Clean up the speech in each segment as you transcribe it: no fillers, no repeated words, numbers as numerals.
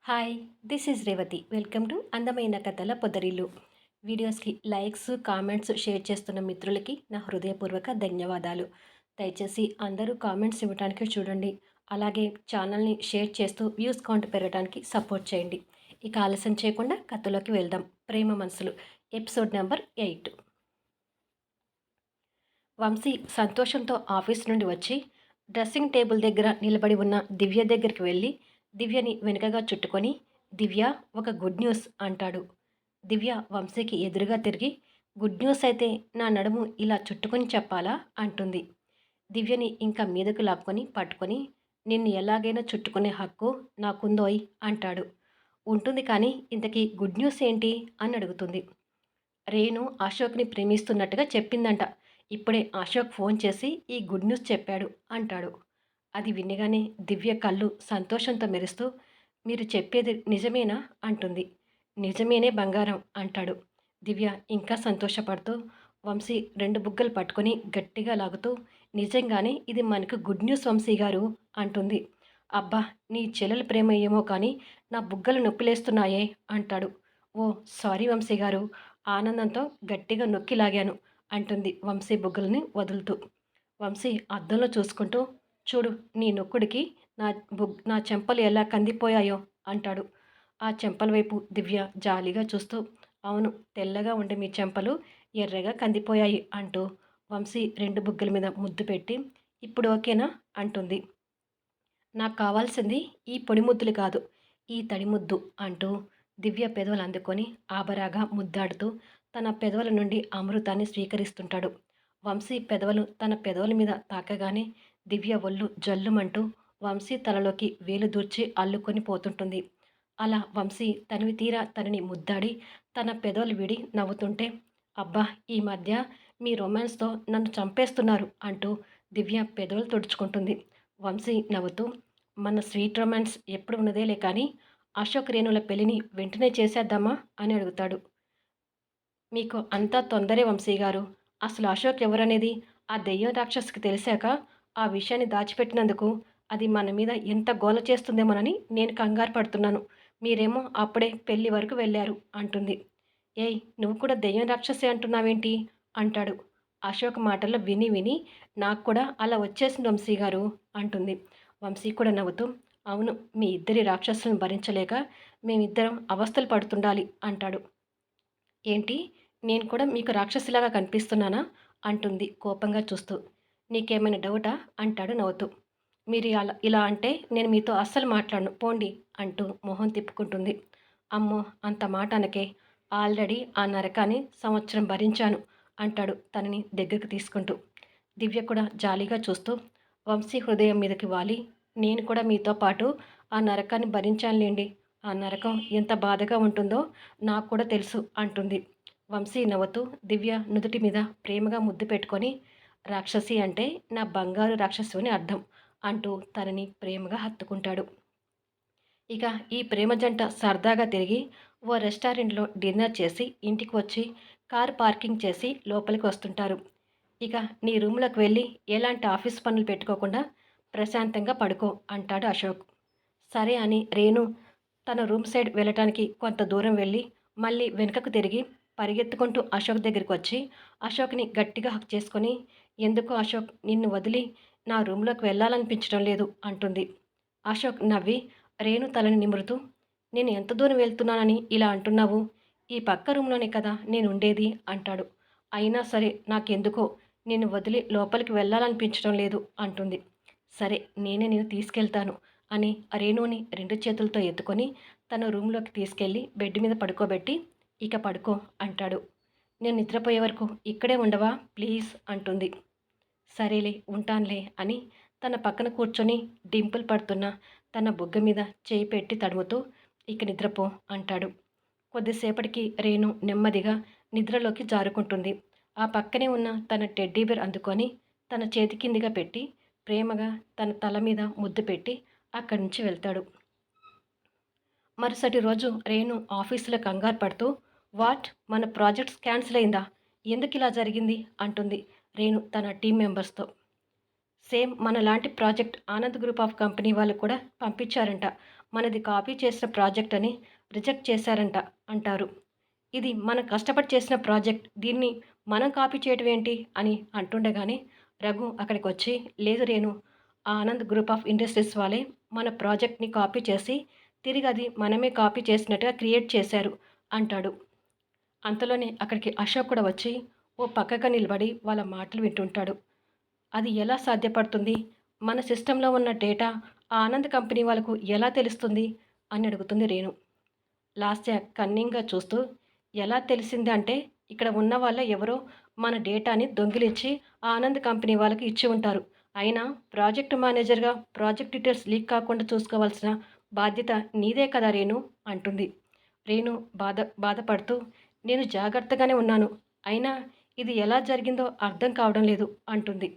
Hi, this is Revathi. Welcome to అందమైన కథల పొదరిల్లు. వీడియోస్కి లైక్స్, కామెంట్స్, షేర్ చేస్తున్న మిత్రులకి నా హృదయపూర్వక ధన్యవాదాలు. దయచేసి అందరూ కామెంట్స్ ఇవ్వడానికి చూడండి. అలాగే ఛానల్ని షేర్ చేస్తూ వ్యూస్ కౌంట్ పెరగడానికి సపోర్ట్ చేయండి. ఇక ఆలస్యం చేయకుండా కథలోకి వెళ్దాం. ప్రేమ మనసులు ఎపిసోడ్ నెంబర్ 8. వంశీ సంతోషంతో ఆఫీస్ నుండి వచ్చి డ్రెస్సింగ్ టేబుల్ దగ్గర నిలబడి ఉన్న దివ్య దగ్గరికి వెళ్ళి దివ్యని వెనుకగా చుట్టుకొని, దివ్య, ఒక గుడ్ న్యూస్ అంటాడు. దివ్య వంశీకి ఎదురుగా తిరిగి, గుడ్ న్యూస్ అయితే నా నడుము ఇలా చుట్టుకొని చెప్పాలా అంటుంది. దివ్యని ఇంకా మీదకు లాక్కొని పట్టుకొని, నిన్ను ఎలాగైనా చుట్టుకునే హక్కు నాకుందోయ్ అంటాడు. ఉంటుంది, కానీ ఇంతకీ గుడ్ న్యూస్ ఏంటి అని అడుగుతుంది. రేణు అశోక్ని ప్రేమిస్తున్నట్టుగా చెప్పిందంట. ఇప్పుడే అశోక్ ఫోన్ చేసి ఈ గుడ్ న్యూస్ చెప్పాడు అంటాడు. అది వినగానే దివ్య కళ్ళు సంతోషంతో మెరుస్తూ, మీరు చెప్పేది నిజమేనా అంటుంది. నిజమేనే బంగారం అంటాడు. దివ్య ఇంకా సంతోషపడుతూ వంశీ 2 బుగ్గలు పట్టుకొని గట్టిగా లాగుతూ, నిజంగానే ఇది మనకు గుడ్ న్యూస్ వంశీ గారు అంటుంది. అబ్బా, నీ చెల్లెల ప్రేమ ఏమో కానీ నా బుగ్గలు నొప్పిలేస్తున్నాయే అంటాడు. ఓ సారీ వంశీ గారు, ఆనందంతో గట్టిగా నొక్కి లాగాను అంటుంది వంశీ బుగ్గలని వదులుతూ. వంశీ అద్దంలో చూసుకుంటూ, చూడు, నీ నొక్కుడికి నా చెంపలు ఎలా కందిపోయాయో అంటాడు. ఆ చెంపల వైపు దివ్య జాలిగా చూస్తూ, అవును, తెల్లగా ఉండే మీ చెంపలు ఎర్రగా కందిపోయాయి అంటూ వంశీ 2 బుగ్గల మీద ముద్దు పెట్టి, ఇప్పుడు ఓకేనా అంటుంది. నాకు కావాల్సింది ఈ పొడి ముద్దులు కాదు, ఈ తడి ముద్దు అంటూ దివ్య పెదవులు అందుకొని ఆబరాగా ముద్దాడుతూ తన పెదవుల నుండి అమృతాన్ని స్వీకరిస్తుంటాడు. వంశీ పెదవులు తన పెదవుల మీద తాకగానే దివ్య ఒళ్ళు జల్లుమంటూ వంశీ తలలోకి వేలు దూర్చి అల్లుకొని పోతుంటుంది. అలా వంశీ తనివి తీరా తనని ముద్దాడి తన పెదవులు విడి నవ్వుతుంటే, అబ్బా, ఈ మధ్య మీ రొమాన్స్తో నన్ను చంపేస్తున్నారు అంటూ దివ్య పెదవులు తుడుచుకుంటుంది. వంశీ నవ్వుతూ, మన స్వీట్ రొమాన్స్ ఎప్పుడు ఉన్నదేలే కానీ అశోక్ రేణుల పెళ్లిని వెంటనే చేసేద్దామా అని అడుగుతాడు. మీకు అంతా తొందరే వంశీ గారు. అసలు అశోక్ ఎవరనేది ఆ దెయ్యం రాక్షసుకి తెలిసాక ఆ విషయాన్ని దాచిపెట్టినందుకు అది మన మీద ఎంత గోల చేస్తుందేమోనని నేను కంగారు పడుతున్నాను. మీరేమో అప్పుడే పెళ్లి వరకు వెళ్ళారు అంటుంది. ఏయ్, నువ్వు కూడా దెయ్యం రాక్షసే అంటున్నావేంటి అంటాడు. అశోక్ మాటల్లో విని విని నాకు కూడా అలా వచ్చేసింది వంశీ గారు అంటుంది. వంశీ కూడా నవ్వుతూ, అవును, మీ ఇద్దరి రాక్షసులను భరించలేక మేమిద్దరం అవస్థలు పడుతుండాలి అంటాడు. ఏంటి, నేను కూడా మీకు రాక్షసిలాగా కనిపిస్తున్నానా అంటుంది కోపంగా చూస్తూ. నీకేమైనా డౌటా అంటాడు నవ్వుతూ. మీరు ఇలా అంటే నేను మీతో అస్సలు మాట్లాడను పోండి అంటూ మొహం తిప్పుకుంటుంది. అమ్మో, అంత మాట అనకే, ఆల్రెడీ ఆ నరకాన్ని సంవత్సరం భరించాను అంటాడు తనని దగ్గరకు తీసుకుంటూ. దివ్య కూడా జాలీగా చూస్తూ వంశీ హృదయం మీదకి వాలి, నేను కూడా మీతో పాటు ఆ నరకాన్ని భరించానులేండి, ఆ నరకం ఎంత బాధగా ఉంటుందో నాకు కూడా తెలుసు అంటుంది. వంశీ నవ్వుతూ దివ్య నుదుటి మీద ప్రేమగా ముద్దు పెట్టుకొని, రాక్షసి అంటే నా బంగారు రాక్షసు అని అర్థం అంటూ తనని ప్రేమగా హత్తుకుంటాడు. ఇక ఈ ప్రేమ జంట సరదాగా తిరిగి ఓ రెస్టారెంట్లో డిన్నర్ చేసి ఇంటికి వచ్చి కారు పార్కింగ్ చేసి లోపలికి వస్తుంటారు. ఇక నీ రూమ్లోకి వెళ్ళి ఎలాంటి ఆఫీస్ పనులు పెట్టుకోకుండా ప్రశాంతంగా పడుకో అంటాడు అశోక్. సరే అని రేణు తన రూమ్ సైడ్ వెళ్ళటానికి కొంత దూరం వెళ్ళి మళ్ళీ వెనుకకు తిరిగి పరిగెత్తుకుంటూ అశోక్ దగ్గరికి వచ్చి అశోక్ని గట్టిగా హక్ చేసుకొని, ఎందుకు అశోక్, నిన్ను వదిలి నా రూమ్లోకి వెళ్ళాలనిపించడం లేదు అంటుంది. అశోక్ నవ్వి రేణు తలని నిమురుతూ, నేను ఎంత దూరం వెళ్తున్నానని ఇలా అంటున్నావు, ఈ పక్క రూమ్లోనే కదా నేను ఉండేది అంటాడు. అయినా సరే నాకెందుకో నిన్ను వదిలి లోపలికి వెళ్ళాలనిపించడం లేదు అంటుంది. సరే, నేనే నిన్ను తీసుకెళ్తాను అని రేణుని 2 చేతులతో ఎత్తుకొని తన రూమ్లోకి తీసుకెళ్ళి బెడ్ మీద పడుకోబెట్టి, ఇక పడుకో అంటాడు. నేను నిద్రపోయే వరకు ఇక్కడే ఉండవా ప్లీజ్ అంటుంది. సరేలే, ఉంటానులే అని తన పక్కన కూర్చొని డింపుల్ పడుతున్న తన బుగ్గ మీద చేయి పెట్టి తడుముతూ, ఇక నిద్రపో అంటాడు. కొద్దిసేపటికి రేణు నెమ్మదిగా నిద్రలోకి జారుకుంటుంది. ఆ పక్కనే ఉన్న తన టెడ్డీబేర్ అందుకొని తన చేతి కిందిగా పెట్టి ప్రేమగా తన తల మీద ముద్దు పెట్టి అక్కడి నుంచి వెళ్తాడు. మరుసటి రోజు రేణు ఆఫీసులో కంగారు పడుతూ, వాట్, మన ప్రాజెక్ట్స్ క్యాన్సిల్ అయిందా, ఎందుకు ఇలా జరిగింది అంటుంది రేణు తన టీం మెంబర్స్తో. సేమ్ మన లాంటి project Anand group of company వాళ్ళు కూడా పంపించారంట, మనది కాపీ చేసిన ప్రాజెక్ట్ అని రిజెక్ట్ చేశారంట అంటారు. ఇది మనం కష్టపడి చేసిన ప్రాజెక్ట్. దీన్ని మనం కాపీ చేయడం ఏంటి అని అంటుండగానే రఘు అక్కడికొచ్చి, లేదు రేణు, ఆ ఆనంద్ గ్రూప్ ఆఫ్ ఇండస్ట్రీస్ వాళ్ళే మన ప్రాజెక్ట్‌ని కాపీ చేసి తిరిగి అది మనమే కాపీ చేసినట్టుగా క్రియేట్ చేశారు అంటాడు. అంతలోనే అక్కడికి అశోక్ కూడా వచ్చి ఓ పక్కగా నిలబడి వాళ్ళ మాటలు వింటుంటాడు. అది ఎలా సాధ్యపడుతుంది? మన సిస్టంలో ఉన్న డేటా ఆ ఆనంద్ కంపెనీ వాళ్ళకు ఎలా తెలుస్తుంది? అని అడుగుతుంది రేణు. లాస్య కన్నింగ్గా చూస్తూ, ఎలా తెలిసింది అంటే, ఇక్కడ ఉన్న వాళ్ళ ఎవరో మన డేటాని దొంగిలించి ఆ ఆనంద్ కంపెనీ వాళ్ళకి ఇచ్చి ఉంటారు. అయినా ప్రాజెక్ట్ మేనేజర్‌గా ప్రాజెక్ట్ డీటెయిల్స్ లీక్ కాకుండా చూసుకోవాల్సిన బాధ్యత నీదే కదా రేణు అంటుంది. రేణు బాధపడుతూ, నేను జాగ్రత్తగానే ఉన్నాను. అయినా ఇది ఎలా జరిగిందో అర్థం కావడం లేదు అంటుంది.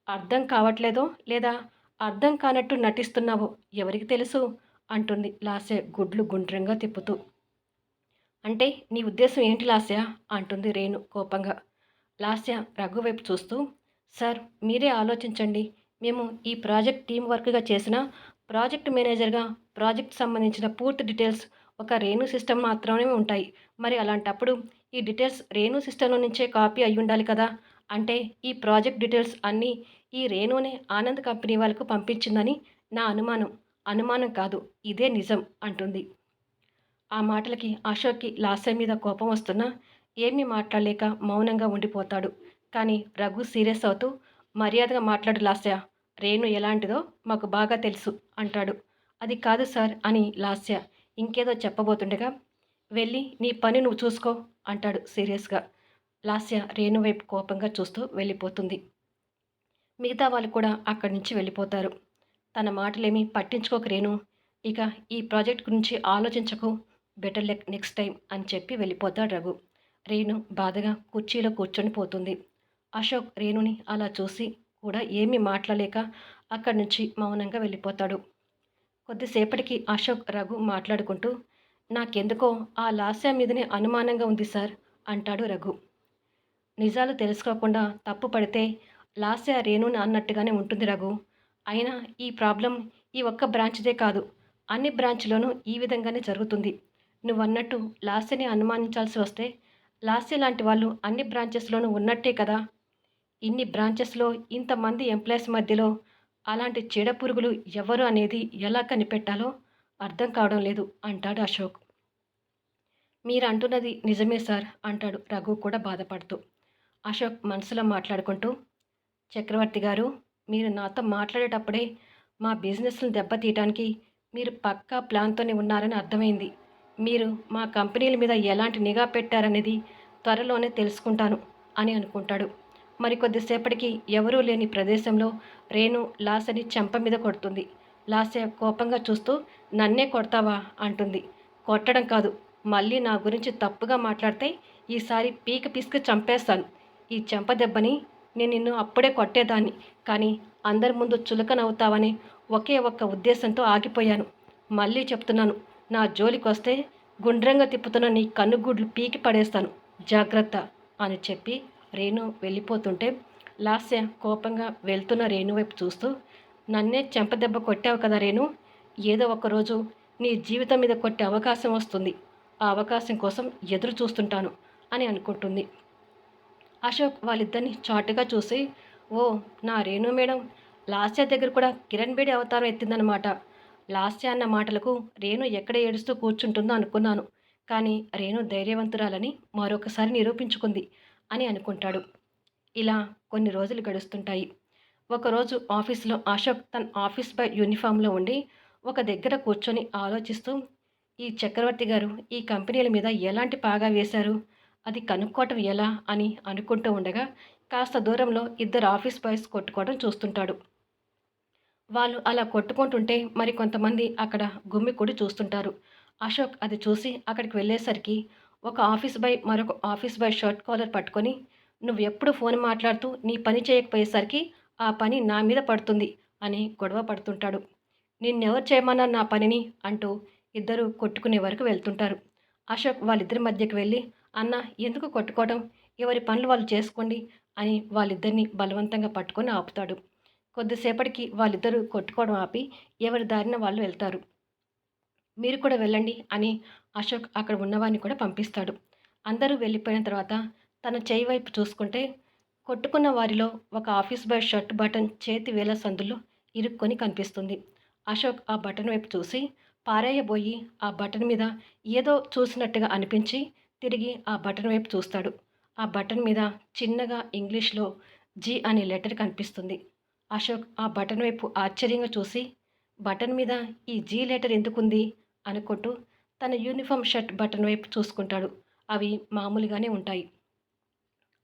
అర్థం కావట్లేదో లేదా అర్థం కానట్టు నటిస్తున్నావో ఎవరికి తెలుసు అంటుంది లాస్య గుడ్లు గుండ్రంగా తిప్పుతూ. అంటే నీ ఉద్దేశం ఏంటి లాస్య అంటుంది రేణు కోపంగా. లాస్య రఘు వైపు చూస్తూ, సార్ మీరే ఆలోచించండి. మేము ఈ ప్రాజెక్ట్ టీం వర్క్గా చేసిన ప్రాజెక్ట్ మేనేజర్గా ప్రాజెక్ట్ సంబంధించిన పూర్తి డీటెయిల్స్ ఒక రేణు సిస్టమ్ మాత్రమే ఉంటాయి. మరి అలాంటప్పుడు ఈ డీటెయిల్స్ రేణు సిస్టంలో నుంచే కాపీ అయి ఉండాలి కదా. అంటే ఈ ప్రాజెక్ట్ డీటెయిల్స్ అన్నీ ఈ రేణునే ఆనంద్ కంపెనీ వాళ్ళకు పంపించిందని నా అనుమానం. అనుమానం కాదు, ఇదే నిజం అంటుంది. ఆ మాటలకి అశోక్కి లాస్య మీద కోపం వస్తున్నా ఏమీ మాట్లాడలేక మౌనంగా ఉండిపోతాడు. కానీ రఘు సీరియస్ అవుతూ, మర్యాదగా మాట్లాడు లాస్య, రేణు ఎలాంటిదో మాకు బాగా తెలుసు అంటాడు. అది కాదు సార్ అని లాస్య ఇంకేదో చెప్పబోతుండగా, వెళ్ళి నీ పని నువ్వు చూసుకో అంటాడు సీరియస్గా. లాస్య రేణు వైపు కోపంగా చూస్తూ వెళ్ళిపోతుంది. మిగతా వాళ్ళు కూడా అక్కడి నుంచి వెళ్ళిపోతారు. తన మాటలేమీ పట్టించుకోక రేణు, ఇక ఈ ప్రాజెక్ట్ గురించి ఆలోచించకు, బెటర్ లక్ నెక్స్ట్ టైం అని చెప్పి వెళ్ళిపోతాడు రఘు. రేణు బాధగా కుర్చీలో కూర్చొని పోతుంది. అశోక్ రేణుని అలా చూసి కూడా ఏమీ మాట్లాడలేక అక్కడి నుంచి మౌనంగా వెళ్ళిపోతాడు. కొద్దిసేపటికి అశోక్ రఘు మాట్లాడుకుంటూ, నాకెందుకో ఆ లాస్య మీదనే అనుమానంగా ఉంది సార్ అంటాడు రఘు. నిజాలు తెలుసుకోకుండా తప్పు పడితే లాస్య రేణుని అన్నట్టుగానే ఉంటుంది రఘు. అయినా ఈ ప్రాబ్లం ఈ ఒక్క బ్రాంచ్దే కాదు, అన్ని బ్రాంచ్లోనూ ఈ విధంగానే జరుగుతుంది. నువ్వన్నట్టు లాస్యని అనుమానించాల్సి వస్తే లాస్య లాంటి వాళ్ళు అన్ని బ్రాంచెస్లోనూ ఉన్నట్టే కదా. ఇన్ని బ్రాంచెస్లో ఇంతమంది ఎంప్లాయీస్ మధ్యలో అలాంటి చీడపురుగులు ఎవరు అనేది ఎలా కనిపెట్టాలో అర్థం కావడం లేదు అంటాడు అశోక్. మీరు అంటున్నది నిజమే సార్ అంటాడు రఘు కూడా బాధపడుతూ. అశోక్ మనసులో మాట్లాడుకుంటూ, చక్రవర్తి గారు, మీరు నాతో మాట్లాడేటప్పుడే మా బిజినెస్ను దెబ్బతీయటానికి మీరు పక్కా ప్లాన్తోనే ఉన్నారని అర్థమైంది. మీరు మా కంపెనీల మీద ఎలాంటి నిఘా పెట్టారనేది త్వరలోనే తెలుసుకుంటాను అని అనుకుంటాడు. మరికొద్దిసేపటికి ఎవరూ లేని ప్రదేశంలో రేణు లాస్యని చెంప మీద కొడుతుంది. లాస్య కోపంగా చూస్తూ, నన్నే కొడతావా అంటుంది. కొట్టడం కాదు, మళ్ళీ నా గురించి తప్పుగా మాట్లాడితే ఈసారి పీక పిసికి చంపేస్తాను. ఈ చెంప దెబ్బని నేను నిన్ను అప్పుడే కొట్టేదాన్ని, కానీ అందరి ముందు చులకనవుతావని ఒకే ఒక్క ఉద్దేశంతో ఆగిపోయాను. మళ్ళీ చెప్తున్నాను, నా జోలికొస్తే గుండ్రంగా తిప్పుతున్న నీ కన్నుగుడ్లు పీకి పడేస్తాను, జాగ్రత్త అని చెప్పి రేణు వెళ్ళిపోతుంటే లాస్య కోపంగా వెళ్తున్న రేణు వైపు చూస్తూ, నన్నే చెంపదెబ్బ కొట్టావు కదా రేణు, ఏదో ఒకరోజు నీ జీవితం మీద కొట్టే అవకాశం వస్తుంది. ఆ అవకాశం కోసం ఎదురు చూస్తుంటాను అని అనుకుంటుంది. అశోక్ వాళ్ళిద్దరిని చాటుగా చూసి, ఓ నా రేణు మేడం లాస్య దగ్గర కూడా కిరణ్ బేడి అవతారం ఎత్తిందనమాట. లాస్య అన్న మాటలకు రేణు ఎక్కడ ఏడుస్తూ కూర్చుంటుందో అనుకున్నాను, కానీ రేణు ధైర్యవంతురాలని మరొకసారి నిరూపించుకుంది అని అనుకుంటాడు. ఇలా కొన్ని రోజులు గడుస్తుంటాయి. ఒకరోజు ఆఫీస్లో అశోక్ తన ఆఫీస్ బాయ్ యూనిఫామ్లో ఉండి ఒక దగ్గర కూర్చొని ఆలోచిస్తూ, ఈ చక్రవర్తి గారు ఈ కంపెనీల మీద ఎలాంటి పాగా వేశారు, అది కనుక్కోవటం ఎలా అని అనుకుంటూ ఉండగా కాస్త దూరంలో ఇద్దరు ఆఫీస్ బాయ్స్ కొట్టుకోవడం చూస్తుంటాడు. వాళ్ళు అలా కొట్టుకుంటుంటే మరి కొంతమంది అక్కడ గుమ్మికూడి చూస్తుంటారు. అశోక్ అది చూసి అక్కడికి వెళ్ళేసరికి ఒక ఆఫీస్ బాయ్ మరొక ఆఫీస్ బాయ్ షర్ట్ కాలర్ పట్టుకొని, నువ్వు ఎప్పుడు ఫోన్ మాట్లాడుతూ నీ పని చేయకపోయేసరికి ఆ పని నా మీద పడుతుంది అని గొడవ పడుతుంటాడు. నిన్నెవరు చేయమన్నారు నా పనిని అంటూ ఇద్దరు కొట్టుకునే వరకు వెళ్తుంటారు. అశోక్ వాళ్ళిద్దరి మధ్యకి వెళ్ళి, అన్న ఎందుకు కొట్టుకోవడం, ఎవరి పనులు వాళ్ళు చేసుకోండి అని వాళ్ళిద్దరిని బలవంతంగా పట్టుకొని ఆపుతాడు. కొద్దిసేపటికి వాళ్ళిద్దరూ కొట్టుకోవడం ఆపి ఎవరి దారిన వాళ్ళు వెళ్తారు. మీరు కూడా వెళ్ళండి అని అశోక్ అక్కడ ఉన్నవారిని కూడా పంపిస్తాడు. అందరూ వెళ్ళిపోయిన తర్వాత తన చేయి వైపు చూసుకుంటే కొట్టుకున్న వారిలో ఒక ఆఫీస్ బాయ్ షర్ట్ బటన్ చేతి వేళ్ల సందుల్లో ఇరుక్కొని కనిపిస్తుంది. అశోక్ ఆ బటన్ వైపు చూసి పారేయబోయి ఆ బటన్ మీద ఏదో చూసినట్టుగా అనిపించి తిరిగి ఆ బటన్ వైపు చూస్తాడు. ఆ బటన్ మీద చిన్నగా ఇంగ్లీష్లో జీ అనే లెటర్ కనిపిస్తుంది. అశోక్ ఆ బటన్ వైపు ఆశ్చర్యంగా చూసి బటన్ మీద ఈ జీ లెటర్ ఎందుకుంది అనుకుంటూ తన యూనిఫామ్ షర్ట్ బటన్ వైపు చూసుకుంటాడు. అవి మామూలుగానే ఉంటాయి.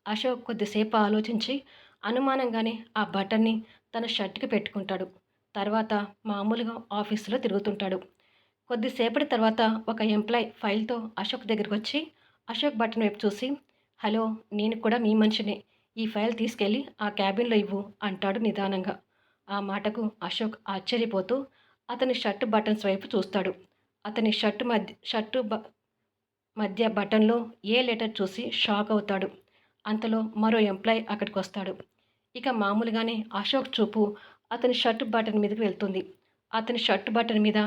అశోక్ కొద్దిసేపు ఆలోచించి అనుమానంగానే ఆ బటన్ని తన షర్ట్కి పెట్టుకుంటాడు. తర్వాత మామూలుగా ఆఫీసులో తిరుగుతుంటాడు. కొద్దిసేపటి తర్వాత ఒక ఎంప్లాయ్ ఫైల్తో అశోక్ దగ్గరికి వచ్చి అశోక్ బటన్ వైపు చూసి, హలో, నేను కూడా మీ మనిషినే, ఈ ఫైల్ తీసుకెళ్ళి ఆ క్యాబిన్లో ఇవ్వు అంటాడు నిదానంగా. ఆ మాటకు అశోక్ ఆశ్చర్యపోతూ అతని షర్ట్ బటన్స్ వైపు చూస్తాడు. అతని షర్టు మధ్య బటన్లో ఏ లెటర్ చూసి షాక్ అవుతాడు. అంతలో మరో ఎంప్లాయ్ అక్కడికి వస్తాడు. ఇక మామూలుగానే అశోక్ చూపు అతని షర్ట్ బటన్ మీదకి వెళ్తుంది. అతని షర్ట్ బటన్ మీద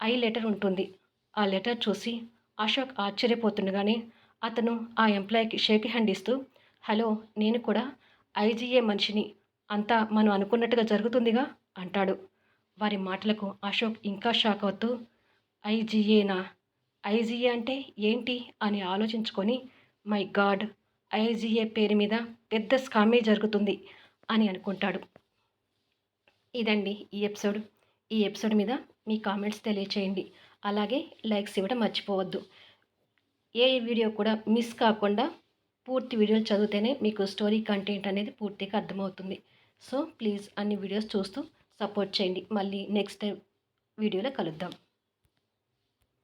ఐ లెటర్ ఉంటుంది. ఆ లెటర్ చూసి అశోక్ ఆశ్చర్యపోతుండగానే అతను ఆ ఎంప్లాయ్కి షేక్ హ్యాండ్ ఇస్తూ, హలో, నేను కూడా ఐజీఏ మనిషిని, అంతా మనం అనుకున్నట్టుగా జరుగుతుందిగా అంటాడు. వారి మాటలకు అశోక్ ఇంకా షాక్ అవుతూ, ఐజీఏనా, ఐజీఏ అంటే ఏంటి అని ఆలోచించుకొని, మై గాడ్, ఐజీఏ పేరు మీద పెద్ద స్కామే జరుగుతుంది అని అనుకుంటాడు. ఇదండి ఈ ఎపిసోడ్ మీద మీ కామెంట్స్ తెలియచేయండి. అలాగే లైక్స్ ఇవ్వడం మర్చిపోవద్దు. ఏ వీడియో కూడా మిస్ కాకుండా పూర్తి వీడియోలు చదివితేనే మీకు స్టోరీ కంటెంట్ అనేది పూర్తిగా అర్థమవుతుంది. సో ప్లీజ్ అన్ని వీడియోస్ చూస్తూ సపోర్ట్ చేయండి. మళ్ళీ నెక్స్ట్ వీడియోలో కలుద్దాం.